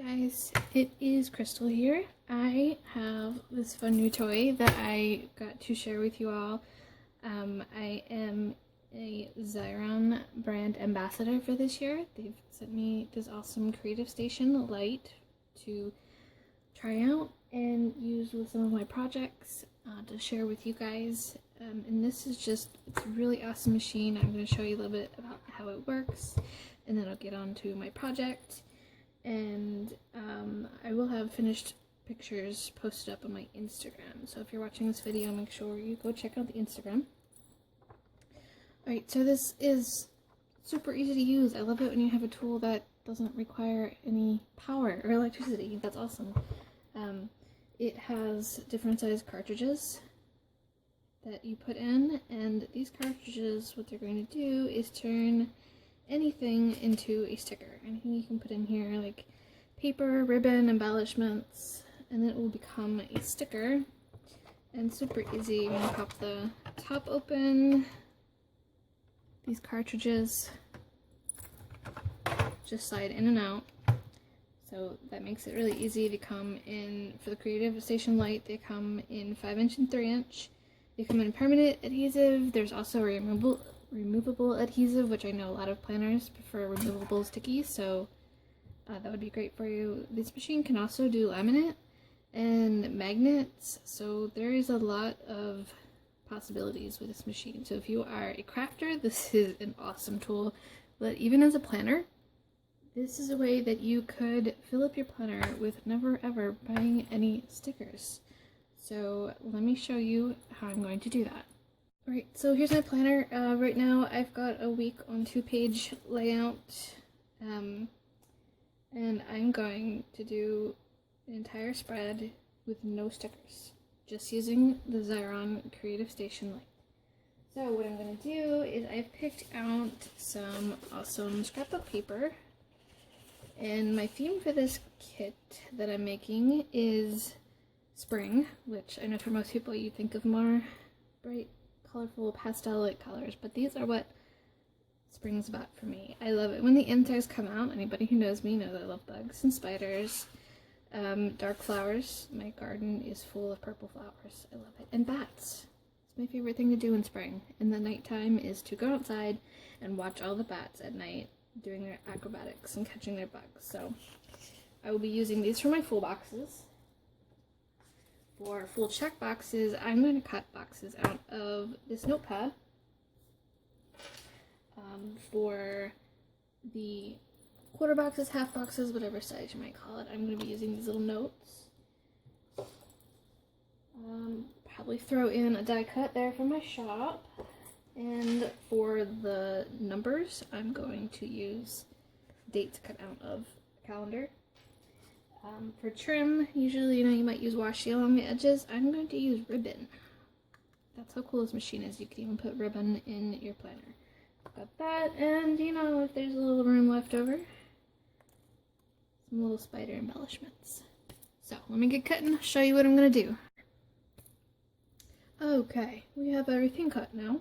Guys, it is Crystal here. I have this fun new toy that I got to share with you all. I am a Xyron brand ambassador for this year. They've sent me this awesome Creative Station Lite to try out and use with some of my projects to share with you guys. And this is it's a really awesome machine. I'm going to show you a little bit about how it works, and then I'll get on to my project. And I will have finished pictures posted up on my Instagram. So if you're watching this video, make sure you go check out the Instagram. Alright, so this is super easy to use. I love it when you have a tool that doesn't require any power or electricity. That's awesome. It has different size cartridges that you put in, and these cartridges, what they're going to do is turn anything into a sticker. Anything you can put in here, like paper, ribbon, embellishments, and it will become a sticker. And super easy. When you pop the top open, these cartridges just slide in and out. So that makes it really easy. They come in, for the Creative Station Lite, they come in 5" and 3". They come in permanent adhesive. There's also removable adhesive, which I know a lot of planners prefer removable sticky, so that would be great for you. This machine can also do laminate and magnets, so there is a lot of possibilities with this machine. So if you are a crafter, this is an awesome tool. But even as a planner, this is a way that you could fill up your planner with never ever buying any stickers. So let me show you how I'm going to do that. Alright, so here's my planner. Right now I've got a week on 2-page layout, and I'm going to do an entire spread with no stickers, just using the Xyron Creative Station Lite. So what I'm going to do is I've picked out some awesome scrapbook paper, and my theme for this kit that I'm making is spring, which I know for most people you think of more bright, colorful pastel-like colors, but these are what spring's about for me. I love it when the insects come out. Anybody who knows me knows I love bugs and spiders. Dark flowers. My garden is full of purple flowers. I love it. And bats. It's my favorite thing to do in spring. And the nighttime is to go outside and watch all the bats at night doing their acrobatics and catching their bugs. So I will be using these for my full boxes. For full check boxes, I'm going to cut boxes out of this notepad. For the quarter boxes, half boxes, whatever size you might call it, I'm going to be using these little notes. Probably throw in a die cut there for my shop. And for the numbers, I'm going to use dates cut out of a calendar. For trim, usually, you might use washi along the edges. I'm going to use ribbon. That's how cool this machine is. You can even put ribbon in your planner. Got that, and if there's a little room left over, some little spider embellishments. So, let me get cutting, show you what I'm going to do. Okay, we have everything cut now.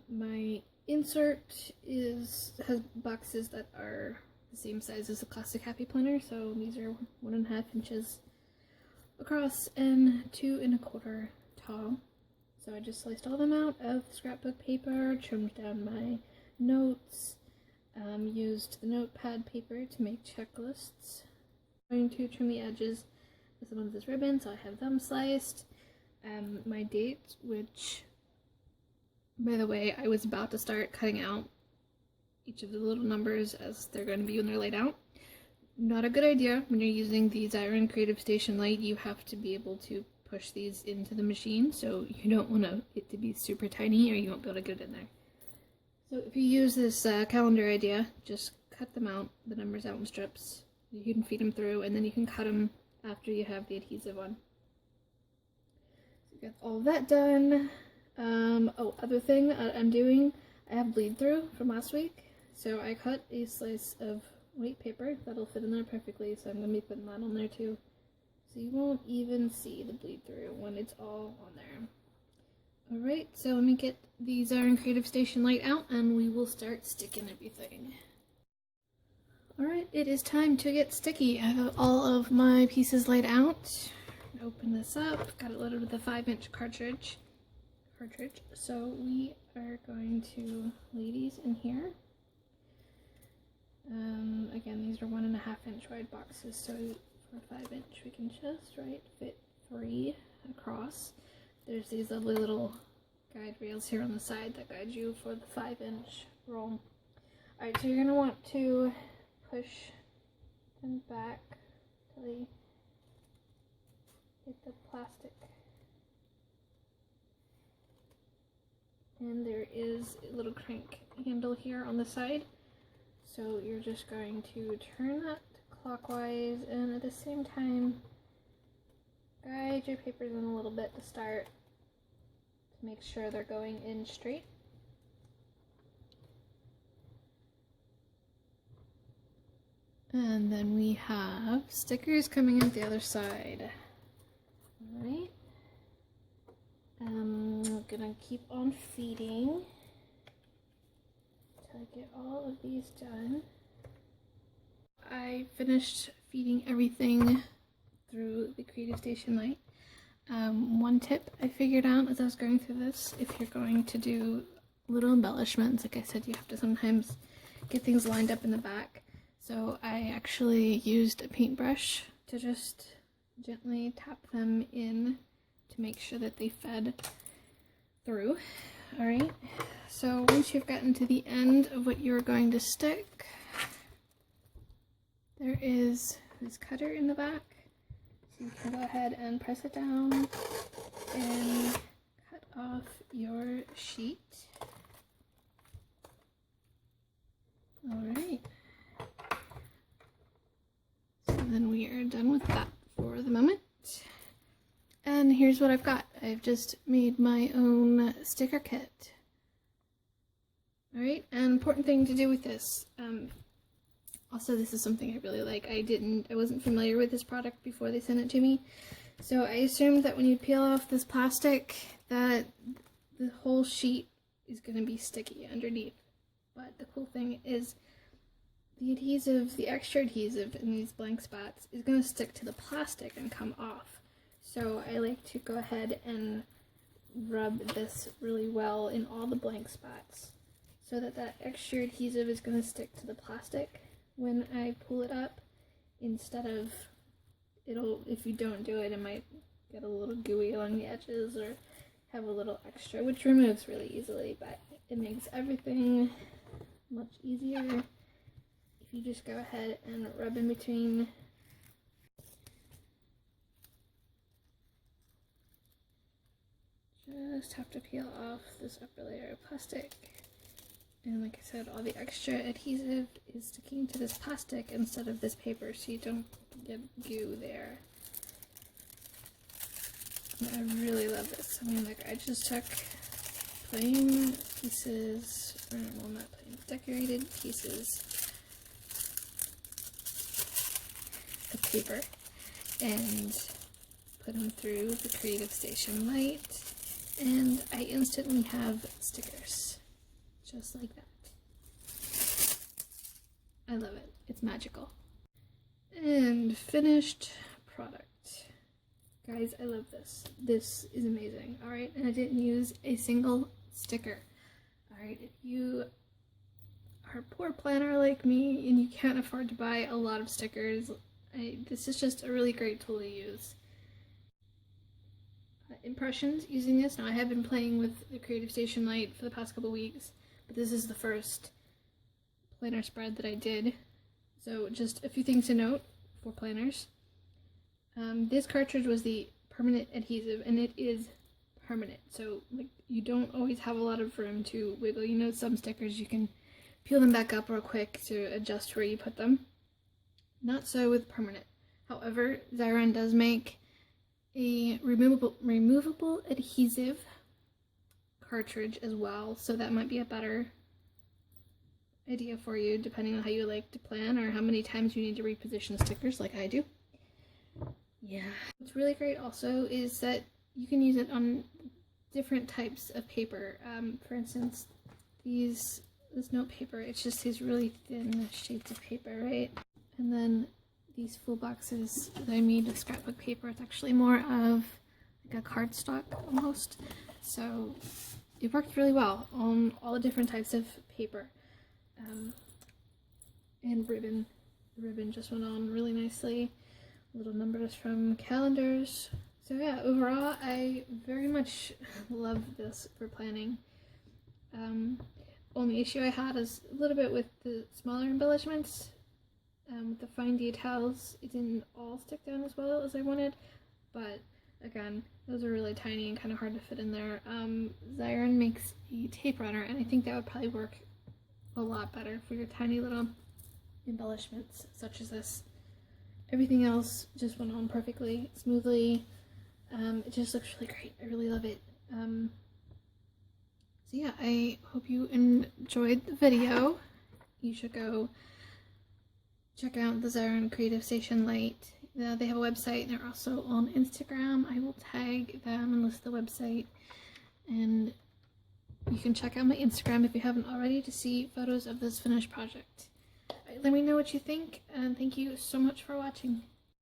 My insert has boxes that are the same size as the classic Happy Planner, so these are 1.5 inches across and 2 1/4 tall. So I just sliced all of them out of scrapbook paper, trimmed down my notes, used the notepad paper to make checklists. I'm going to trim the edges with some of this ribbon, so I have them sliced. My date, which, by the way, I was about to start cutting out each of the little numbers as they're going to be when they're laid out. Not a good idea. When you're using the Xyron Creative Station Lite, you have to be able to push these into the machine, so you don't want it to be super tiny or you won't be able to get it in there. So if you use this calendar idea, just cut them out, the numbers out in strips. You can feed them through, and then you can cut them after you have the adhesive on. So you got all that done. Other thing I'm doing, I have bleed through from last week. So I cut a slice of white paper that'll fit in there perfectly, so I'm going to be putting that on there too. So you won't even see the bleed through when it's all on there. Alright, so let me get the Xyron Creative Station Lite out and we will start sticking everything. Alright, it is time to get sticky. I have all of my pieces laid out. Open this up. Got it loaded with a 5-inch cartridge. So we are going to lay these in here. Again, these are 1.5-inch wide boxes, so for 5-inch we can just fit 3 across. There's these lovely little guide rails here on the side that guide you for the 5-inch roll. Alright, so you're going to want to push them back till they hit the plastic. And there is a little crank handle here on the side. So you're just going to turn that clockwise and at the same time guide your papers in a little bit to start to make sure they're going in straight. And then we have stickers coming out the other side. Alright. I'm gonna keep on feeding until I get all of these done. I finished feeding everything through the Creative Station Lite. One tip I figured out as I was going through this, if you're going to do little embellishments, like I said, you have to sometimes get things lined up in the back. So I actually used a paintbrush to just gently tap them in to make sure that they fed through. Alright, so once you've gotten to the end of what you're going to stick, there is this cutter in the back. So you can go ahead and press it down and cut off your sheet. Alright. So then we are done with that for the moment. And here's what I've got. I've just made my own sticker kit. Alright, an important thing to do with this. Also, this is something I really like. I wasn't familiar with this product before they sent it to me. So I assumed that when you peel off this plastic that the whole sheet is going to be sticky underneath. But the cool thing is the adhesive, the extra adhesive in these blank spots is going to stick to the plastic and come off. So I like to go ahead and rub this really well in all the blank spots so that that extra adhesive is going to stick to the plastic when I pull it up, instead of if you don't do it, it might get a little gooey along the edges or have a little extra, which removes really easily, but it makes everything much easier if you just go ahead and rub in between. Just have to peel off this upper layer of plastic. And like I said, all the extra adhesive is sticking to this plastic instead of this paper, so you don't get goo there. And I really love this. I mean, like, I just took plain pieces, or well, not plain, decorated pieces of paper and put them through the Creative Station Lite, and I instantly have stickers. Just like that. I love it. It's magical. And finished product. Guys, I love this. This is amazing. Alright, and I didn't use a single sticker. Alright, if you are a poor planner like me and you can't afford to buy a lot of stickers, this is just a really great tool to use. Impressions using this. Now, I have been playing with the Creative Station Lite for the past couple weeks, but this is the first planner spread that I did. So just a few things to note for planners. This cartridge was the permanent adhesive, and it is permanent. So like, you don't always have a lot of room to wiggle. You know, some stickers you can peel them back up real quick to adjust where you put them. Not so with permanent. However, Xyron does make a removable adhesive cartridge as well, so that might be a better idea for you depending on how you like to plan or how many times you need to reposition stickers like I do. Yeah. What's really great also is that you can use it on different types of paper. For instance, these this note paper. It's just these really thin sheets of paper, right? And then these full boxes that I made with scrapbook paper. It's actually more of like a cardstock almost. So it worked really well on all the different types of paper. And ribbon. The ribbon just went on really nicely. Little numbers from calendars. So yeah, overall I very much love this for planning. Only issue I had is a little bit with the smaller embellishments. With the fine details, it didn't all stick down as well as I wanted, but again, those are really tiny and kind of hard to fit in there. Xyron makes a tape runner, and I think that would probably work a lot better for your tiny little embellishments such as this. Everything else just went on perfectly, smoothly. It just looks really great. I really love it. So yeah, I hope you enjoyed the video. You should go check out the Xyron Creative Station Lite. They have a website, and they're also on Instagram. I will tag them and list the website. And you can check out my Instagram if you haven't already to see photos of this finished project. Let me know what you think, and thank you so much for watching.